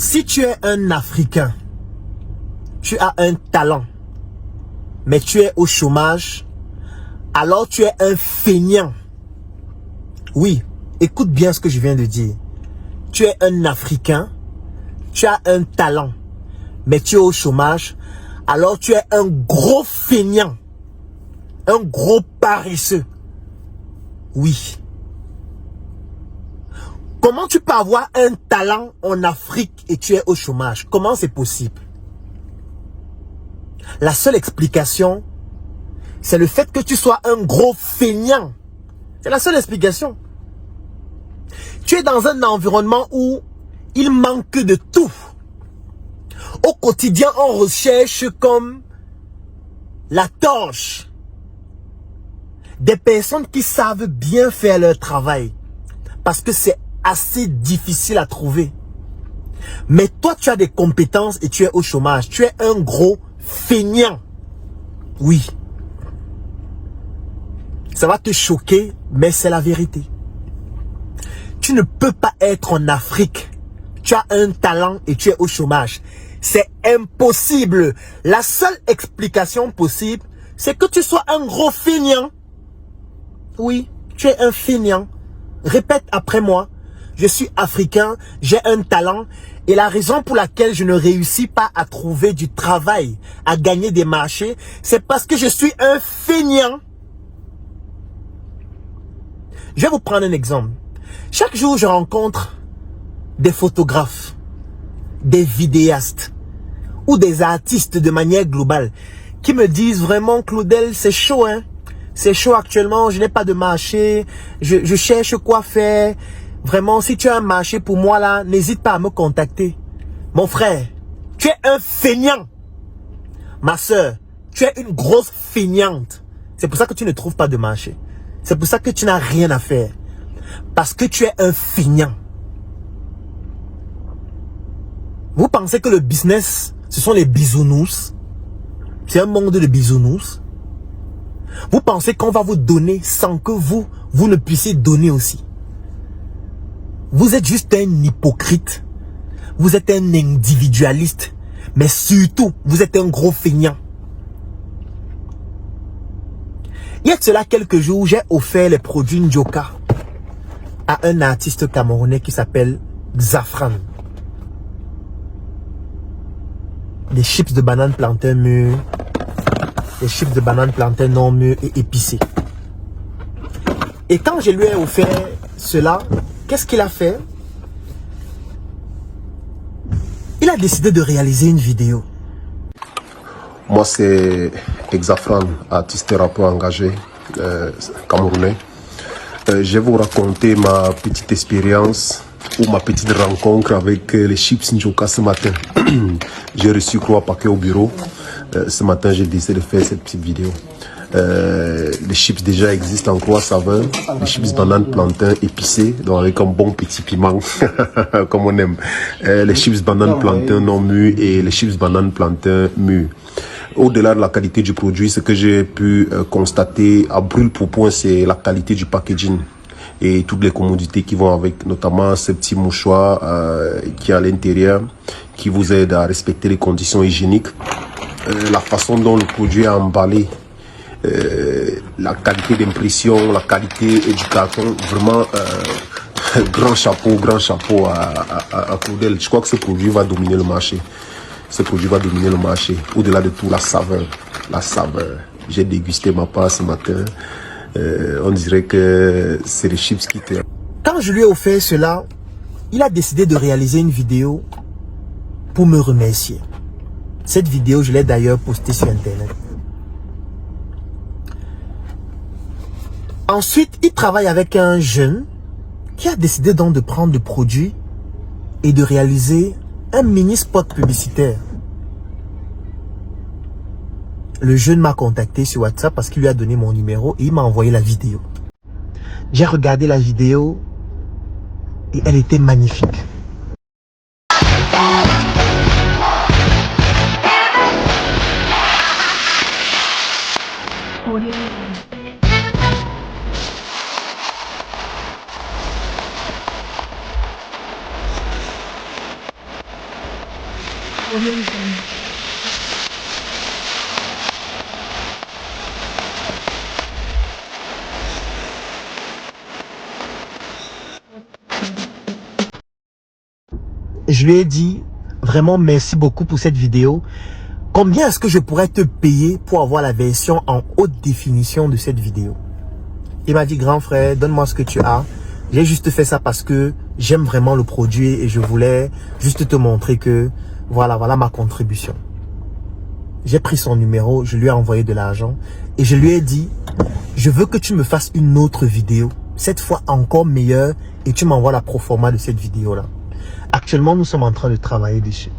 Si tu es un Africain, tu as un talent, mais tu es au chômage, alors tu es un feignant. Oui, écoute bien ce que je viens de dire. Tu es un Africain, tu as un talent, mais tu es au chômage, alors tu es un gros feignant, un gros paresseux. Oui. Comment tu peux avoir un talent en Afrique et tu es au chômage? Comment c'est possible? La seule explication, c'est le fait que tu sois un gros feignant. C'est la seule explication. Tu es dans un environnement où il manque de tout. Au quotidien, on recherche comme la torche des personnes qui savent bien faire leur travail. Parce que c'est assez difficile à trouver. Mais toi, tu as des compétences et tu es au chômage. Tu es un gros feignant. Oui. Ça va te choquer, mais c'est la vérité. Tu ne peux pas être en Afrique. Tu as un talent et tu es au chômage. C'est impossible. La seule explication possible, c'est que tu sois un gros feignant. Oui, tu es un feignant. Répète après moi. Je suis africain, j'ai un talent et la raison pour laquelle je ne réussis pas à trouver du travail, à gagner des marchés, c'est parce que je suis un feignant. Je vais vous prendre un exemple. Chaque jour, je rencontre des photographes, des vidéastes ou des artistes de manière globale qui me disent vraiment, Claudel, c'est chaud, hein? C'est chaud actuellement, je n'ai pas de marché, je cherche quoi faire. Vraiment, si tu as un marché pour moi là, n'hésite pas à me contacter. Mon frère, tu es un feignant. Ma soeur, tu es une grosse feignante. C'est pour ça que tu ne trouves pas de marché. C'est pour ça que tu n'as rien à faire. Parce que tu es un feignant. Vous pensez que le business, ce sont les bisounours? C'est un monde de bisounours. Vous pensez qu'on va vous donner sans que vous ne puissiez donner aussi. Vous êtes juste un hypocrite. Vous êtes un individualiste. Mais surtout, vous êtes un gros feignant. Il y a de cela quelques jours, j'ai offert les produits Ndjoka à un artiste camerounais qui s'appelle Xafran. Des chips de banane plantain mûr, des chips de banane plantain non mûr et épicés. Et quand je lui ai offert cela, qu'est-ce qu'il a fait? Il a décidé de réaliser une vidéo. Moi, c'est Xafran, artiste et rappeur engagé camerounais. Je vais vous raconter ma petite expérience ou ma petite rencontre avec les chips Ndjoka ce matin. J'ai reçu Croix Paquet au bureau. Ce matin, j'ai décidé de faire cette petite vidéo. Les chips déjà existent en croix saveur, les chips banane plantain épicés, donc avec un bon petit piment, comme on aime. Les chips banane plantain non mûr et les chips banane plantain mûr. Au-delà de la qualité du produit, ce que j'ai pu constater à brûle pour point, c'est la qualité du packaging et toutes les commodités qui vont avec, notamment ce petit mouchoir qui est à l'intérieur, qui vous aide à respecter les conditions hygiéniques, la façon dont le produit est emballé, la qualité d'impression, la qualité du carton, vraiment grand chapeau à Claudel. Je crois que ce produit va dominer le marché. Ce produit va dominer le marché. Au-delà de tout, la saveur. La saveur. J'ai dégusté ma part ce matin. On dirait que c'est les chips qui étaient. Quand je lui ai offert cela, il a décidé de réaliser une vidéo pour me remercier. Cette vidéo, je l'ai d'ailleurs postée sur Internet. Ensuite, il travaille avec un jeune qui a décidé donc de prendre le produit et de réaliser un mini spot publicitaire. Le jeune m'a contacté sur WhatsApp parce qu'il lui a donné mon numéro et il m'a envoyé la vidéo. J'ai regardé la vidéo et elle était magnifique. Je lui ai dit, vraiment merci beaucoup pour cette vidéo. Combien est-ce que je pourrais te payer pour avoir la version en haute définition de cette vidéo? Il m'a dit, grand frère, donne-moi ce que tu as. J'ai juste fait ça parce que j'aime vraiment le produit et je voulais juste te montrer que voilà ma contribution. J'ai pris son numéro, je lui ai envoyé de l'argent et je lui ai dit, je veux que tu me fasses une autre vidéo, cette fois encore meilleure, et tu m'envoies la proforma de cette vidéo-là. Actuellement, nous sommes en train de travailler dessus.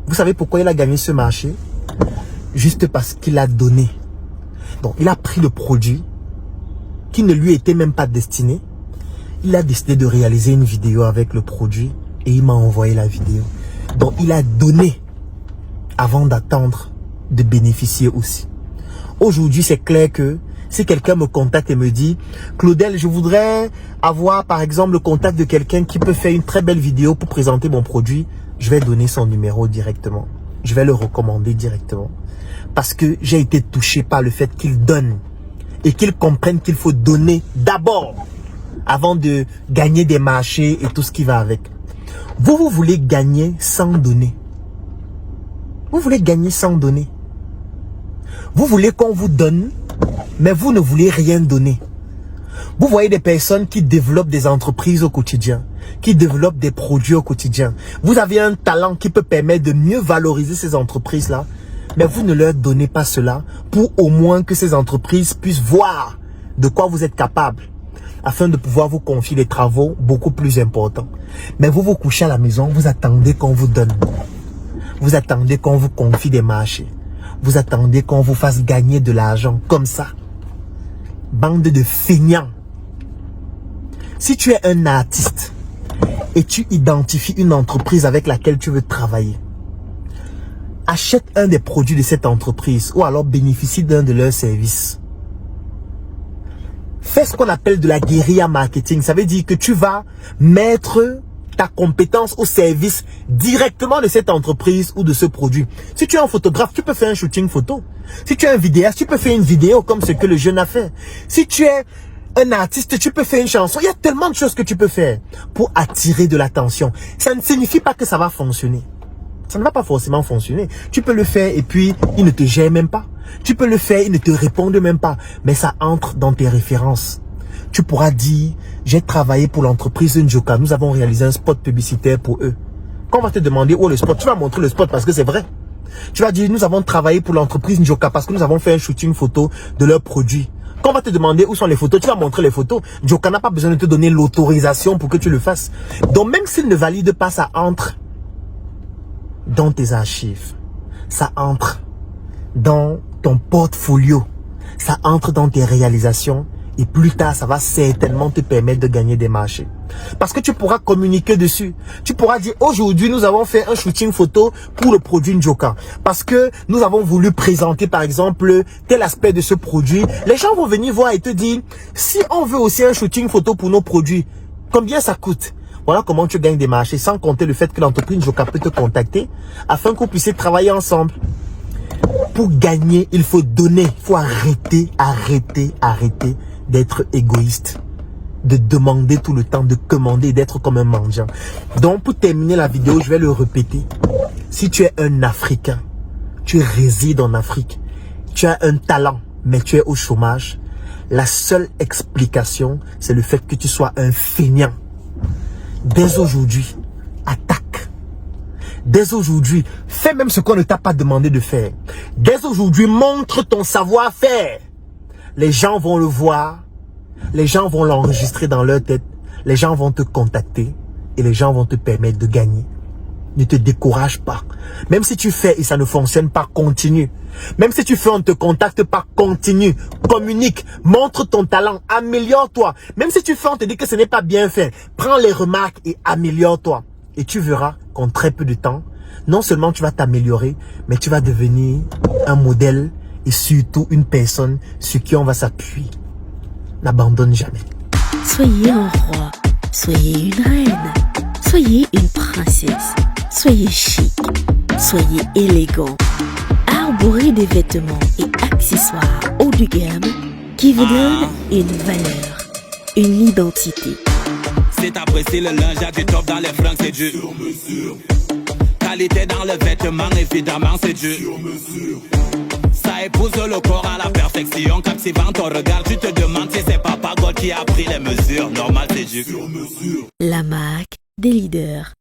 Vous savez pourquoi il a gagné ce marché? Juste parce qu'il a donné. Donc, il a pris le produit qui ne lui était même pas destiné. Il a décidé de réaliser une vidéo avec le produit et il m'a envoyé la vidéo. Donc, il a donné avant d'attendre de bénéficier aussi. Aujourd'hui, c'est clair que si quelqu'un me contacte et me dit « Claudel, je voudrais avoir par exemple le contact de quelqu'un qui peut faire une très belle vidéo pour présenter mon produit », je vais donner son numéro directement. Je vais le recommander directement. Parce que j'ai été touché par le fait qu'il donne et qu'il comprenne qu'il faut donner d'abord avant de gagner des marchés et tout ce qui va avec. Vous voulez gagner sans donner. Vous voulez gagner sans donner. Vous voulez qu'on vous donne, mais vous ne voulez rien donner. Vous voyez des personnes qui développent des entreprises au quotidien, qui développent des produits au quotidien. Vous avez un talent qui peut permettre de mieux valoriser ces entreprises-là, mais vous ne leur donnez pas cela pour au moins que ces entreprises puissent voir de quoi vous êtes capable, afin de pouvoir vous confier des travaux beaucoup plus importants. Mais vous vous couchez à la maison, vous attendez qu'on vous donne. Vous attendez qu'on vous confie des marchés. Vous attendez qu'on vous fasse gagner de l'argent comme ça. Bande de feignants. Si tu es un artiste et tu identifies une entreprise avec laquelle tu veux travailler, achète un des produits de cette entreprise ou alors bénéficie d'un de leurs services. Fais ce qu'on appelle de la guérilla marketing. Ça veut dire que tu vas mettre ta compétence au service directement de cette entreprise ou de ce produit. Si tu es un photographe, tu peux faire un shooting photo. Si tu es un vidéaste, tu peux faire une vidéo comme ce que le jeune a fait. Si tu es un artiste, tu peux faire une chanson. Il y a tellement de choses que tu peux faire pour attirer de l'attention. Ça ne signifie pas que ça va fonctionner. Ça ne va pas forcément fonctionner. Tu peux le faire et puis il ne te gère même pas. Tu peux le faire, il ne te répondent même pas. Mais ça entre dans tes références. Tu pourras dire, j'ai travaillé pour l'entreprise Njoka. Nous avons réalisé un spot publicitaire pour eux. Quand on va te demander où est le spot, tu vas montrer le spot parce que c'est vrai. Tu vas dire, nous avons travaillé pour l'entreprise Njoka parce que nous avons fait un shooting photo de leurs produits. Quand on va te demander où sont les photos, tu vas montrer les photos. Njoka n'a pas besoin de te donner l'autorisation pour que tu le fasses. Donc même s'il ne valide pas, ça entre dans tes archives. Ça entre dans ton portfolio. Ça entre dans tes réalisations. Et plus tard, ça va certainement te permettre de gagner des marchés. Parce que tu pourras communiquer dessus. Tu pourras dire, aujourd'hui, nous avons fait un shooting photo pour le produit Njoka. Parce que nous avons voulu présenter, par exemple, tel aspect de ce produit. Les gens vont venir voir et te dire, si on veut aussi un shooting photo pour nos produits, combien ça coûte? Voilà comment tu gagnes des marchés, sans compter le fait que l'entreprise Njoka peut te contacter afin que vous puissiez travailler ensemble. Pour gagner, il faut donner. Il faut arrêter d'être égoïste, de demander tout le temps, de commander, d'être comme un mendiant. Donc, pour terminer la vidéo, je vais le répéter. Si tu es un Africain, tu résides en Afrique, tu as un talent, mais tu es au chômage, la seule explication, c'est le fait que tu sois un feignant. Dès aujourd'hui, attaque. Dès aujourd'hui, fais même ce qu'on ne t'a pas demandé de faire. Dès aujourd'hui, montre ton savoir-faire. Les gens vont le voir, les gens vont l'enregistrer dans leur tête, les gens vont te contacter et les gens vont te permettre de gagner. Ne te décourage pas. Même si tu fais et ça ne fonctionne pas, continue. Même si tu fais, on ne te contacte pas, continue. Communique, montre ton talent, améliore-toi. Même si tu fais, on te dit que ce n'est pas bien fait, prends les remarques et améliore-toi. Et tu verras qu'en très peu de temps, non seulement tu vas t'améliorer, mais tu vas devenir un modèle et surtout une personne sur qui on va s'appuyer. N'abandonne jamais. Soyez un roi, soyez une reine, soyez une princesse, soyez chic, soyez élégant. Arborez des vêtements et accessoires haut de gamme qui vous donnent une valeur, une identité. C'est apprécié le linge, y'a du top dans les fringues, c'est du sur mesure. Qualité dans le vêtement, évidemment, c'est du sur mesure. Ça épouse le corps à la perfection. Captivant ton regard, tu te demandes si c'est Papa God qui a pris les mesures. Normal, c'est du sur mesure. La marque des leaders.